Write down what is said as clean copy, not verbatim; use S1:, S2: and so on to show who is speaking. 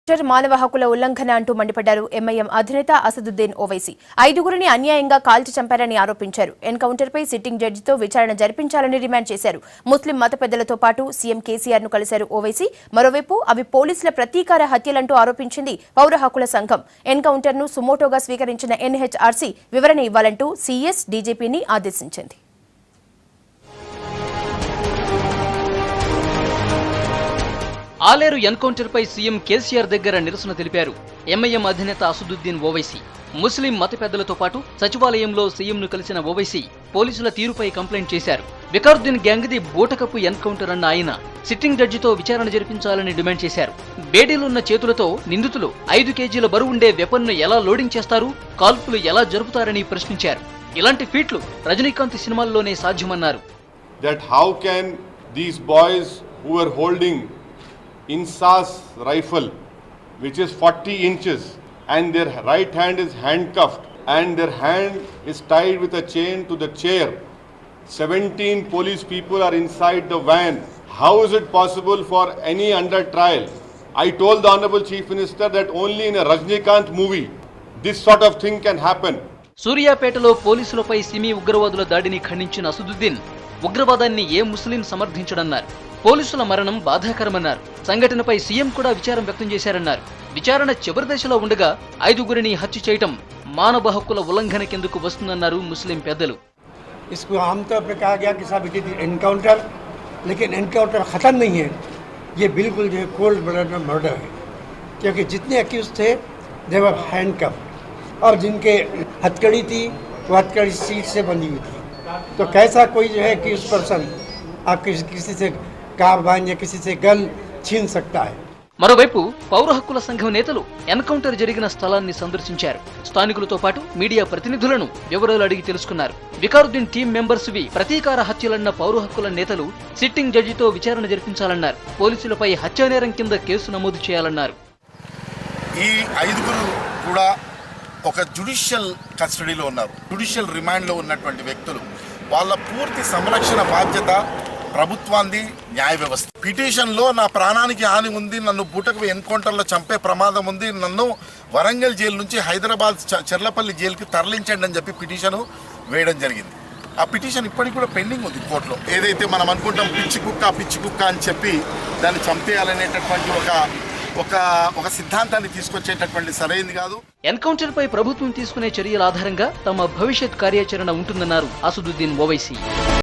S1: మానవ హక్కుల ఉల్లంఘన అంటూ మండిపడ్డారు ఎంఐఎం అధినేత అసదుద్దీన్ ఓవైసీ. 5గురిని అన్యాయంగా కాల్చి చంపారని ఆరోపించారు. ఎన్కౌంటర్పై సిట్టింగ్ జడ్జితో విచారణ జరిపించాలని డిమాండ్ చేశారు. ముస్లిం మత పెద్దలతో పాటు సీఎం కేసీఆర్ ను కలిశారు ఓవైసీ. మరోవైపు అవి పోలీసుల ప్రతీకార హత్యలంటూ ఆరోపించింది పౌర హక్కుల సంఘం. ఎన్కౌంటర్ ను సుమోటోగా స్వీకరించిన ఎన్హెచ్ఆర్సీ వివరణ ఇవ్వాలంటూ సీఎస్ డీజీపీని ఆదేశించింది.
S2: ఆలేరు ఎన్కౌంటర్ పై సీఎం కేసీఆర్ దగ్గర నిరసన తెలిపారు ఎంఐఎం అధినేత అసదుద్దీన్ ఓవైసీ. ముస్లిం మత పెద్దలతో పాటు సచివాలయంలో సీఎంను కలిసిన ఓవైసీ పోలీసుల తీరుపై కంప్లైంట్ చేశారు. వికారుద్దీన్ గ్యాంగ్ది బూటకపు ఎన్కౌంటర్ అన్న ఆయన సిట్టింగ్ జడ్జితో విచారణ జరిపించాలని డిమాండ్ చేశారు. బేడీలున్న చేతులతో నిందితులు 5 కేజీల బరువుండే వెపన్ను ఎలా లోడింగ్ చేస్తారు, కాల్పులు ఎలా జరుపుతారని ప్రశ్నించారు. ఇలాంటి ఫీట్లు రజనీకాంత్ సినిమాల్లోనే సాధ్యమన్నారు.
S3: Insas rifle, which is 40 inches, and their right hand is handcuffed and their hand is tied with a chain to the chair. 17 police people are inside the van. How is it possible for any under trial? I told the Honorable Chief Minister that only in a Rajnikant movie this sort of thing can happen.
S2: సూర్యాపేటలో పోలీసులపై సిమీ ఉగ్రవాదుల దాడిని ఖండించిన అసదుద్దీన్ ఉగ్రవాదాన్ని ఏ ముస్లిం సమర్థించడన్నారు. పోలీసుల మరణం బాధాకరమన్నారు. సంఘటనపై CM కూడా విచారం వ్యక్తం చేశారన్నారు. విచారణ చివరి దశలో ఉండగా 5గురిని హత్య చేయటం మానవ హక్కుల ఉల్లంఘన కిందకు వస్తుందన్నారు ముస్లిం పెద్దలు.
S4: इसको आमतौर पर कहा गया कि साहब इट इज एनकाउंटर, लेकिन एनकाउंटर ख़त्म नहीं है. ये बिल्कुल जो है कोल्ड ब्लड में मर्डर है, क्योंकि जितने अक्यूज थे दे वर हैंडकफ और जिनके हथकड़ी थी वो हथकड़ी सीट से बंधी हुई थी. तो कैसा कोई जो है कि उस पर्सन आप किसी से कार्बाइन या किसी से गन छीन सकता है.
S2: మరోవైపు పౌర హక్కుల సంఘం నేతలు ఎన్కౌంటర్ జరిగిన స్థలాన్ని సందర్శించారు. స్థానికులతో పాటు మీడియా ప్రతినిధులను వివరాలు అడిగి తెలుసుకున్నారు. వికారుద్దీన్ టీం మెంబర్స్వి ప్రతీకార హత్యలన్న పౌర హక్కుల నేతలు సిట్టింగ్ జడ్జితో విచారణ జరిపించాలన్నారు. పోలీసులపై హత్యానేరం కింద కేసు నమోదు చేయాలన్నారు.
S5: ఈ 5గురు కూడా ఒక జ్యుడిషియల్ కస్టడీలో ఉన్నారు. జ్యుడిషియల్ రిమాండ్లో ఉన్నటువంటి వ్యక్తులు. వాళ్ళ పూర్తి సంరక్షణ బాధ్యత ప్రభుత్వాన్ని, న్యాయ వ్యవస్థ. పిటిషన్లో నా ప్రాణానికి హాని ఉంది, నన్ను బూటకు ఎన్కౌంటర్లో చంపే ప్రమాదం ఉంది, నన్ను వరంగల్ జైలు నుంచి హైదరాబాద్ చెర్లపల్లి జైలుకి తరలించండి అని చెప్పి పిటిషన్ వేయడం జరిగింది. ఆ పిటిషన్ ఇప్పటికి కూడా పెండింగ్ ఉంది కోర్టులో. ఏదైతే మనం అనుకుంటాం పిచ్చి కుక్క అని చెప్పి దాన్ని చంపేయాలనేటటువంటి ఒక సిద్ధాంతాన్ని తీసుకొచ్చేటటువంటి సరైనది కాదు.
S2: ఎన్కౌంటర్ పై ప్రభుత్వం తీసుకునే చర్యల ఆధారంగా తమ భవిష్యత్ కార్యాచరణ ఉంటుందన్నారు అసదుద్దీన్ ఓవైసీ.